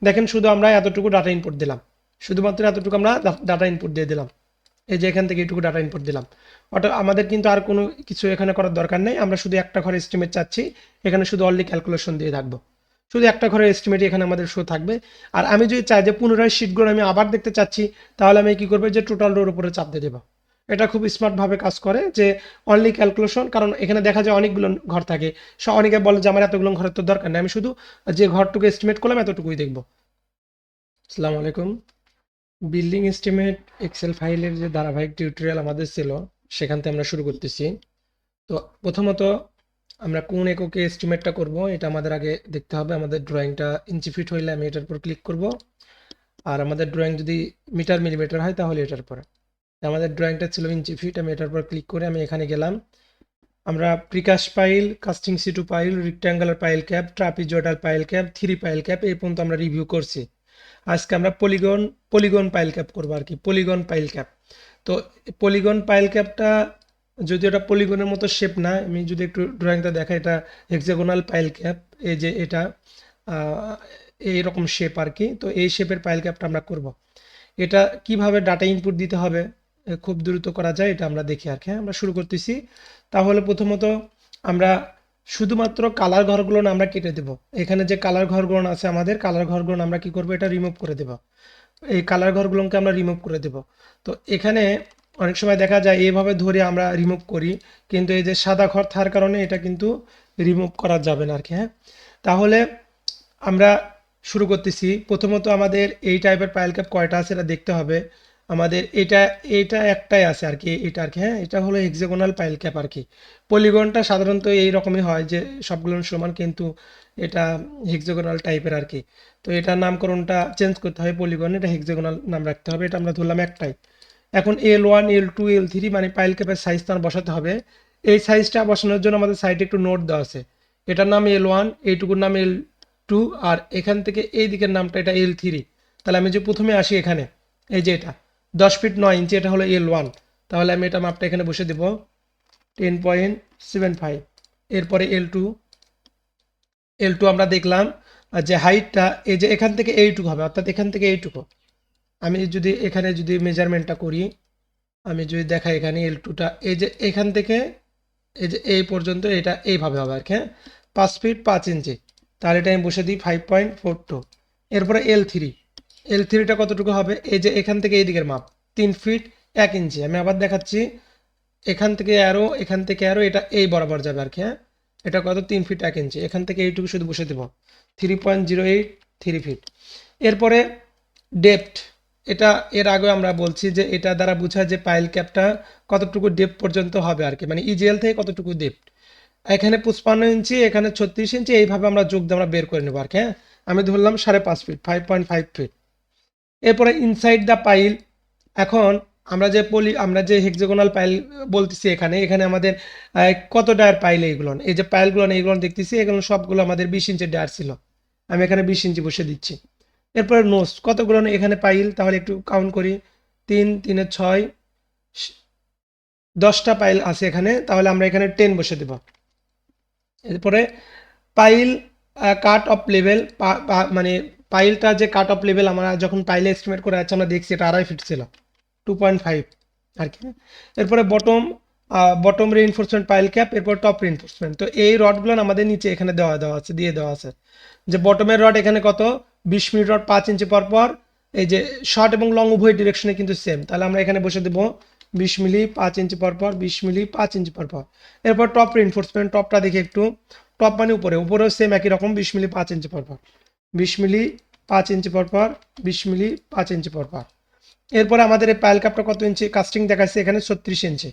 দেখেন শুধু আমরা এতটুকু ডাটা ইনপুট দিলাম, শুধুমাত্র এতটুকু আমরা ডাটা ইনপুট দিয়ে দিলাম। এই যে এখান থেকে এইটুকু ডাটা ইনপুট দিলাম, অর্থাৎ আমাদের কিন্তু আর কোনো কিছু এখানে করার দরকার নেই। আমরা শুধু একটা ঘরে এস্টিমেট চাচ্ছি, এখানে শুধু অনলি ক্যালকুলেশন দিয়ে থাকবো, শুধু একটা ঘরের এস্টিমেট এখানে আমাদের শো থাকবে। আর আমি যদি চাই যে পুনরায় শিটগুলো আমি আবার দেখতে চাচ্ছি, তাহলে আমি কি করবো, যে টোটাল রোর উপরে চাপ দিয়ে দেবো। এটা খুব স্মার্টভাবে কাজ করে, যে অনলি ক্যালকুলেশন, কারণ এখানে দেখা যায় অনেকগুলো ঘর থাকে। অনেকে বলে যে আমার এতগুলো ঘরের তো দরকার নেই, আমি শুধু যে ঘরটুকু এস্টিমেট করলাম এতটুকুই দেখবো। আসসালামু আলাইকুম। বিল্ডিং এস্টিমেট এক্সেল ফাইলের যে ধারাবাহিক টিউটোরিয়াল আমাদের ছিল, সেখান থেকে আমরা শুরু করতেছি। তো প্রথমত আমরা কোন এককে এস্টিমেটটা করব, এটা আমাদের আগে দেখতে হবে। আমাদের ড্রয়িংটা ইঞ্চি ফিট হইলে আমি এটার উপর ক্লিক করব, আর আমাদের ড্রয়িং যদি মিটার মিলিমিটার হয় তাহলে এটার পরে। আমাদের ড্রয়িংটা ছিল ইঞ্চি ফিট, আমি এটার উপর ক্লিক করে আমি এখানে গেলাম। আমরা precast pile, cast in situ pile, rectangular pile cap, trapezoidal pile cap, three pile cap এই পর্যন্ত আমরা রিভিউ করছি। আজকে আমরা পলিগন পাইল ক্যাপ করবো আর কি, পলিগন পাইল ক্যাপ। তো পলিগন পাইল ক্যাপটা যদি এটা পলিগনের মতো শেপ না, আমি যদি একটু ড্রয়িংটা দেখাই, এটা হেক্সাগোনাল পাইল ক্যাপ। এই যে এটা এইরকম শেপ আর কি। তো এই শেপের পাইল ক্যাপটা আমরা করব। এটা কিভাবে ডাটা ইনপুট দিতে হবে খুব দ্রুত করা যায়, এটা আমরা দেখি আর কি। হ্যাঁ, আমরা শুরু করতেছি। তাহলে প্রথমত আমরা শুধুমাত্র কালার ঘরগুলো আমরা কেটে দেব। এখানে যে কালার ঘরগুলো আছে, আমাদের কালার ঘরগুলো আমরা কি করব, এটা রিমুভ করে দেব। এই কালার ঘরগুলোকে আমরা রিমুভ করে দেব। তো এখানে অনেক সময় দেখা যায় এইভাবে ধরে আমরা রিমুভ করি, কিন্তু এই যে সাদা ঘর থাকার কারণে এটা কিন্তু রিমুভ করা যাবে না আর কি। হ্যাঁ, তাহলে আমরা শুরু করতেছি। প্রথমত আমাদের এই টাইপের পাইল ক্যাপ কয়টা আছে এটা দেখতে হবে। আমাদের এটা একটাই আছে আর কি, এটা আর কি। হ্যাঁ, এটা হলো হেক্সাগোনাল পাইল ক্যাপ আর কি। পলিগনটা সাধারণত এই রকমই হয়, যে সবগুলো সমান, কিন্তু এটা হেক্সাগোনাল টাইপের আর কি। তো এটার নামকরণটা চেঞ্জ করতে হবে, পলিগন এটা হেক্সাগোনাল নাম রাখতে হবে। এটা আমরা ধরলাম একটাই। এখন L1 L2 L3 মানে পাইল ক্যাপের সাইজ তার বসাতে হবে। এই সাইজটা বসানোর জন্য আমাদের সাইডে একটু নোট দেওয়া আছে। এটার নাম L1, এইটুকুর নাম L2, আর এখান থেকে এই দিকের নামটা এটা L3। তাহলে আমি যে প্রথমে আসি এখানে, এই যে এটা 10 ফিট 9 ইঞ্চি, এটা হলো L1। তাহলে আমি এটা মাপটা এখানে বসে দেব 10.75। এরপরে L2 আমরা দেখলাম যে হাইটটা এই যে এখান থেকে এইটুকু হবে, অর্থাৎ এখান থেকে এইটুকু। আমি যদি এখানে যদি মেজারমেন্টটা করি, আমি যদি দেখাই এখানে L2টা এই যে এখান থেকে এই যে এই পর্যন্ত, এটা এইভাবে হবে আর কি। হ্যাঁ, 5 ফিট 5 ইঞ্চি। তাহলে এটা আমি বসে দিই 5.42। এরপরে L3টা কতটুকু হবে, এই যে এখান থেকে এই দিকের মাপ 3 ফিট 1 ইঞ্চি। আমি আবার দেখাচ্ছি, এখান থেকে অ্যারো এটা এই বরাবর যাবে আর কি। হ্যাঁ, এটা কত 3 ফিট 1 ইঞ্চি। এখান থেকে এইটুকু শুধু বসে দেব 3.08 3 ফিট। এরপরে ডেপথ, এটা এর আগে আমরা বলছি যে এটা দ্বারা বোঝায় যে পাইল ক্যাপটা কতটুকু ডেপথ পর্যন্ত হবে আর কি, মানে ইজিএল থেকে কতটুকু ডেপথ। এখানে 55 ইঞ্চি, এখানে 36 ইঞ্চি, এইভাবে আমরা যোগ দিয়ে আমরা বের করে নেবো আর কি। হ্যাঁ, আমি ধরলাম 5.5 ফিট 5.5 ফিট। এরপরে ইনসাইড দ্য পাইল, এখন আমরা যে হেক্সাগোনাল পাইল বলতেছি, এখানে এখানে আমাদের কত ডায়ার পাইল, এইগুলো এই যে পাইলগুলো এইগুলো দেখতেছি, এগুলো সবগুলো আমাদের 20 ইঞ্চি ডায়ার ছিল। আমি এখানে 20 ইঞ্চি বসে দিচ্ছি। এরপরে নোস কতগুলো এখানে পাইল, তাহলে একটু কাউন্ট করি, 3 3 6 10টা পাইল আছে এখানে, তাহলে আমরা এখানে 10 বসে দেব। এরপরে পাইল কাট অফ লেভেল, মানে পাইলটা যে কাট অফ লেভেল আমরা যখন পাইলে এস্টিমেট করে আছে, আমরা দেখছি এটা 2.5 ফিট ছিল, 2.5 আর কি। এরপরে বটম রিইনফোর্সমেন্ট পাইল ক্যাপ, এরপর টপ রিইনফোর্সমেন্ট। তো এই রডগুলো আমাদের নিচে এখানে দিয়ে দেওয়া আছে, যে বটমের রড এখানে কত 20 মিলি রড 5 ইঞ্চি পর পর। এই যে শর্ট এবং লং উভয় ডিরেকশনে কিন্তু সেম, তাহলে আমরা এখানে বসে দেবো 20 মিলি 5 ইঞ্চি পর পর, 20 মিলি 5 ইঞ্চি পর পর। এরপর টপ রিইনফোর্সমেন্ট, টপটা দেখি একটু, টপ মানে উপরেও সেম একই রকম 20 মিলি 5 ইঞ্চি পর পর, 20 মিলি 5 ইঞ্চি পর পর, 20 মিলি 5 ইঞ্চি পর পর। এরপরে আমাদের এই পাইল কাপটা কত ইঞ্চি কাস্টিং দেখাচ্ছে, এখানে 36 ইঞ্চি।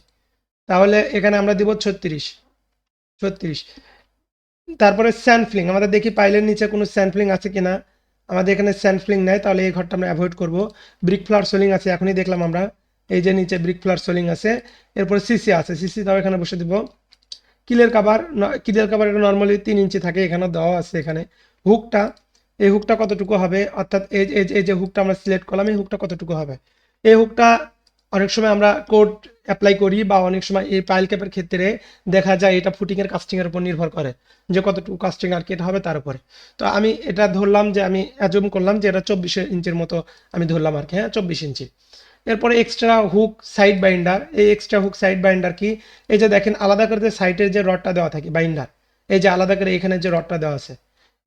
তাহলে এখানে আমরা দিব 36। তারপরে স্যান্ডফ্লিং, আমাদের দেখি পাইলের নিচে কোনো স্যান্ডফ্লিং আছে কিনা। আমাদের এখানে স্যান্ডফ্লিং নাই, তাহলে এই ঘরটা আমরা অ্যাভয়েড করব। ব্রিক ফ্লার সোলিং আছে, এখনই দেখলাম আমরা, এই যে নিচে ব্রিক ফ্লার সোলিং আছে। এরপরে সিসি আছে, সিসি তাও এখানে বসে দিব। কিলের কাভার এটা নর্মালি 3 ইঞ্চি থাকে, এখানে দেওয়া আছে। এখানে হুকটা, এই হুকটা কতটুকু হবে, অর্থাৎ এই যে হুকটা আমরা সিলেক্ট করলাম, এই হুকটা কতটুকু হবে। এই হুকটা অনেক সময় আমরা কোড অ্যাপ্লাই করি বা অনেক সময় এই পাইল ক্যাপের ক্ষেত্রে দেখা যায় এটা ফুটিংয়ের কাস্টিংয়ের উপর নির্ভর করে যে কতটুকু কাস্টিং আর কি এটা হবে তার উপরে। তো আমি এটা ধরলাম যে আমি অ্যাজুম করলাম যে এটা 24 ইঞ্চির মতো আমি ধরলাম আর কি, হ্যাঁ 24 ইঞ্চি। এরপরে এক্সট্রা হুক সাইড বাইন্ডার, এই এক্সট্রা হুক সাইড বাইন্ডার কি, এই যে দেখেন আলাদা করে যে সাইডের যে রডটা দেওয়া থাকে বাইন্ডার, এই যে আলাদা করে এখানে যে রডটা দেওয়া আছে,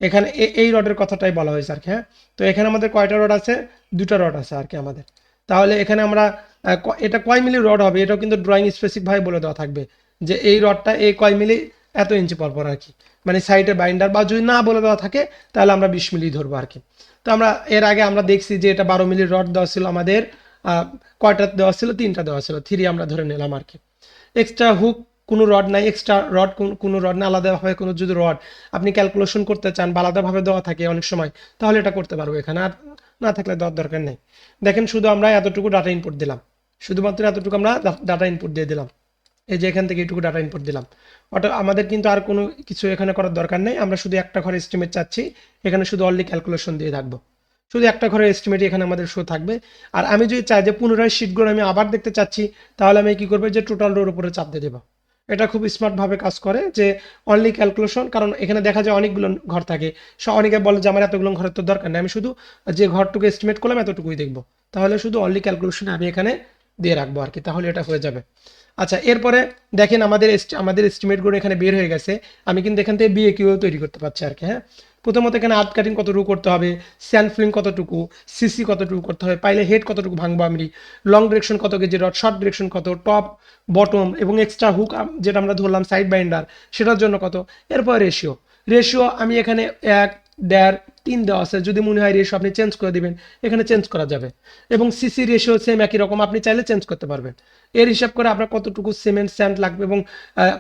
এখানে এই রডের কথাটাই বলা হয়েছে আর কি, হ্যাঁ। তো এখানে আমাদের কয়টা রড আছে, দুটো রড আছে আর কি আমাদের। তাহলে এখানে আমরা এটা কয় মিলি রড হবে এটাও কিন্তু ড্রয়িং স্পেসিফিকভাবে বলে দেওয়া থাকবে যে এই রডটা এই কয় মিলি এত ইঞ্চি পরপর আর কি, মানে সাইডে বাইন্ডার, বা যদি না বলে দেওয়া থাকে তাহলে আমরা 20 মিলি ধরবো আর কি। তো আমরা এর আগে আমরা দেখছি যে এটা 12 মিলি রড দেওয়া ছিল আমাদের, কয়টা দেওয়া ছিল, 3টা দেওয়া ছিল, 3 আমরা ধরে নিলাম আর কি। এক্সট্রা হুক কোনো রড নাই, এক্সট্রা রড কোনো রড না, আলাদাভাবে কোনো যদি রড আপনি ক্যালকুলেশন করতে চান বা আলাদাভাবে দেওয়া থাকে অনেক সময়, তাহলে এটা করতে পারবো এখানে, আর না থাকলে দেওয়ার দরকার নেই। দেখেন শুধু আমরা এতটুকু ডাটা ইনপুট দিলাম, শুধুমাত্র এতটুকু আমরা ডাটা ইনপুট দিয়ে দিলাম, এই যে এখান থেকে এইটুকু ডাটা ইনপুট দিলাম। অর্থাৎ আমাদের কিন্তু আর কোনো কিছু এখানে করার দরকার নেই, আমরা শুধু একটা ঘরে এস্টিমেট চাচ্ছি, এখানে শুধু অনলি ক্যালকুলেশন দিয়ে থাকবো, শুধু একটা ঘরের এস্টিমেট এখানে আমাদের শো থাকবে। আর আমি যদি চাই যে পুনরায় শিটগুলো আমি আবার দেখতে চাচ্ছি, তাহলে আমি কি করবো, যে টোটাল রোর উপরে চাপ দিয়ে দেবো। এটা খুব স্মার্টভাবে কাজ করে যে অনলি ক্যালকুলেশন, কারণ এখানে দেখা যায় অনেকগুলো ঘর থাকে, অনেকে বলে যে আমার এতগুলো ঘরের তো দরকার নেই, আমি শুধু যে ঘরটুকু এস্টিমেট করলাম এতটুকুই দেখবো, তাহলে শুধু অনলি ক্যালকুলেশন আমি এখানে দিয়ে রাখবো আর কি, তাহলে এটা হয়ে যাবে। আচ্ছা, এরপরে দেখেন আমাদের এস্টিমেটগুলো এখানে বের হয়ে গেছে, আমি কিন্তু এখান থেকে বিএকিউ তৈরি করতে পারছি আর কি, হ্যাঁ। প্রথমত এখানে আর্ট কাটিং কতটুকু করতে হবে, স্যান্ড ফিলিং কতটুকু, সিসি কতটুকু করতে হবে, পাইলে হেড কতটুকু ভাঙবো আমি, লং ডিরেকশন কত কেজি রড, শর্ট ডিরেকশন কত, টপ বটম এবং এক্সট্রা হুক যেটা আমরা ধরলাম সাইড বাইন্ডার সেটার জন্য কত। এরপর রেশিও আমি এখানে 1.5 3 দেওয়া আছে, যদি মনে হয় রেশিও আপনি চেঞ্জ করে দিবেন, এখানে চেঞ্জ করা যাবে। এবং সিসি রেশিও সেম একই রকম, আপনি চাইলে চেঞ্জ করতে পারবেন। এর হিসাব করে আপনার কতটুকু সিমেন্ট স্যান্ড লাগবে এবং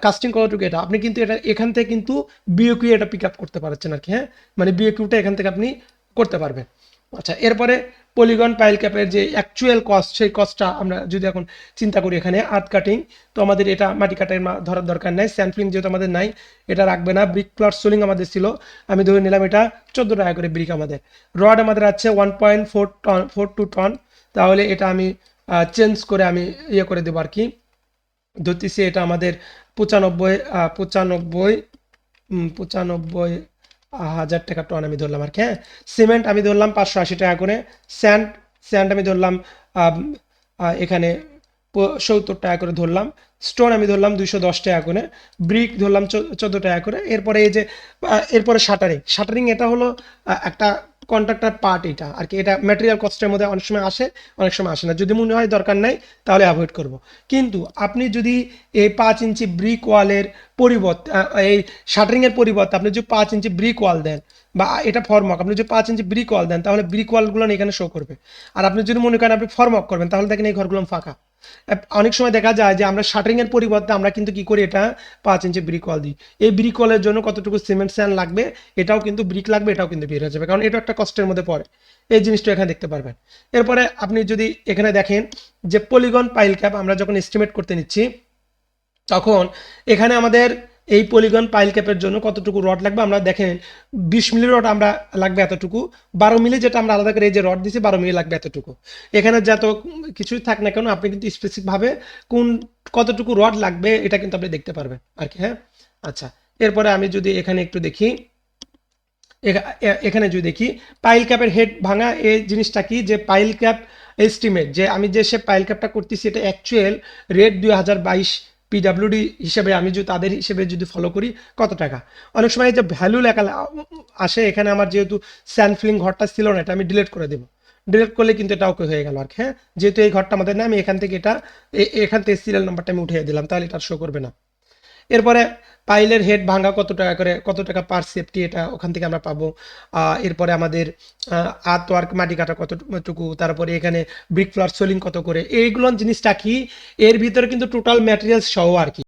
কাস্টিং কতটুকু, এটা আপনি কিন্তু এটা এখান থেকে কিন্তু বিওকিউ এটা পিক আপ করতে পারছেন আর কি, হ্যাঁ, মানে বিওকিউটা এখান থেকে আপনি করতে পারবেন। আচ্ছা, এরপরে পলিগন পাইল ক্যাপের যে অ্যাকচুয়াল কস্ট, সেই কস্টটা আমরা যদি এখন চিন্তা করি, এখানে আর্থ কাটিং তো আমাদের এটা মাটি কাটার ধরার দরকার নাই, স্যান্ডফিলিং যেহেতু আমাদের নাই এটা রাখবে না, ব্রিক প্লাস সোলিং আমাদের ছিল, আমি ধরে নিলাম এটা 14 টাকা করে ব্রিক আমাদের। রড আমাদের আছে 1.42 টন, তাহলে এটা আমি চেঞ্জ করে আমি ইয়ে করে দেবো আর কি, ধরতেছি এটা আমাদের 95,000 টাকা টন আমি ধরলাম আর কি, হ্যাঁ। সিমেন্ট আমি ধরলাম 580 টাকা করে, স্যান্ড স্যান্ড আমি ধরলাম এখানে 70 টাকা করে ধরলাম, স্টোন আমি ধরলাম 210 টাকা করে, ব্রিক ধরলাম 14 টাকা করে। এরপরে এই যে এরপরে শাটারিং এটা হলো একটা কন্ট্রাক্টর পার্ট, এটা আর কি, এটা ম্যাটেরিয়াল কস্টের মধ্যে অনেক সময় আসে অনেক সময় আসে না, যদি মনে হয় দরকার নাই তাহলে অ্যাভয়েড করব। কিন্তু আপনি যদি এই 5 ইঞ্চি ব্রিক ওয়ালের পরিবর্তে এই শাটারিংয়ের পরিবর্তে আপনি যদি 5 ইঞ্চি ব্রিক ওয়াল দেন, বা এটা ফরমক, আপনি যদি 5 ইঞ্চি ব্রিক ওয়াল দেন তাহলে ব্রিক ওয়ালগুলো এখানে শো করবে। আর আপনি যদি মনে করেন আপনি ফরমক করবেন, তাহলে দেখেন এই ঘরগুলো ফাঁকা। অনেক সময় দেখা যায় যে আমরা শাটারিংয়ের পরিবর্তে আমরা কিন্তু কি করি, এটা 5 ইঞ্চি ব্রিক ওয়াল দিই। এই ব্রিক ওয়ালের জন্য কতটুকু সিমেন্ট স্যান্ড লাগবে, এটাও কিন্তু ব্রিক লাগবে, এটাও কিন্তু বের হয়ে যাবে, কারণ এটা একটা কষ্টের মধ্যে পড়ে। এই জিনিসটা এখানে দেখতে পারবেন। এরপরে আপনি যদি এখানে দেখেন যে পলিগন পাইল ক্যাপ আমরা যখন এস্টিমেট করতে নিচ্ছি, তখন এখানে আমাদের এই পলিগন পাইল ক্যাপের জন্য কতটুকু রড লাগবে, আমরা দেখেন 20 মিলি রড আমরা লাগবে এতটুকু, 12 মিলি যেটা আমরা আলাদা করে এই যে রড দিয়েছি 12 মিলি লাগবে এতটুকু। এখানে যত কিছুই থাক না কেন আপনি কিন্তু স্পেসিফিকভাবে কতটুকু রড লাগবে এটা কিন্তু আপনি দেখতে পারবেন আর কি, হ্যাঁ। আচ্ছা, এরপরে আমি যদি এখানে একটু দেখি, এখানে যদি দেখি পাইল ক্যাপের হেড ভাঙা, এই জিনিসটা কি, যে পাইল ক্যাপ এস্টিমেট, যে আমি যে সে পাইল ক্যাপটা করতেছি এটা অ্যাকচুয়াল রেট 2022 পিডাব্লিউডি হিসেবে, আমি যদি তাদের হিসেবে যদি ফলো করি কত টাকা, অনেক সময় যে ভ্যালু লেখা আসে এখানে, আমার যেহেতু স্যান্ড ফিলিং ঘরটা ছিল না এটা আমি ডিলিট করে দেবো, ডিলিট করলে কিন্তু এটা ওকে হয়ে গেল আর কি, হ্যাঁ। যেহেতু এই ঘরটা আমাদের না, আমি এখান থেকে এটা এখান থেকে সিরিয়াল নাম্বারটা আমি উঠিয়ে দিলাম, তাহলে এটা শো করবে না। এরপরে পাইলের হেড ভাঙা কত টাকা করে, কত টাকা পার সেফটি, এটা ওখান থেকে আমরা পাবো। এরপরে আমাদের আর্থ ওয়ার্ক মাটি কাটা কতটুকু, তারপরে এখানে ব্রিক ফ্লোর সোলিং কত করে, এইগুলো জিনিসটা কি, এর ভিতরে কিন্তু টোটাল ম্যাটেরিয়ালস সহ আর কি।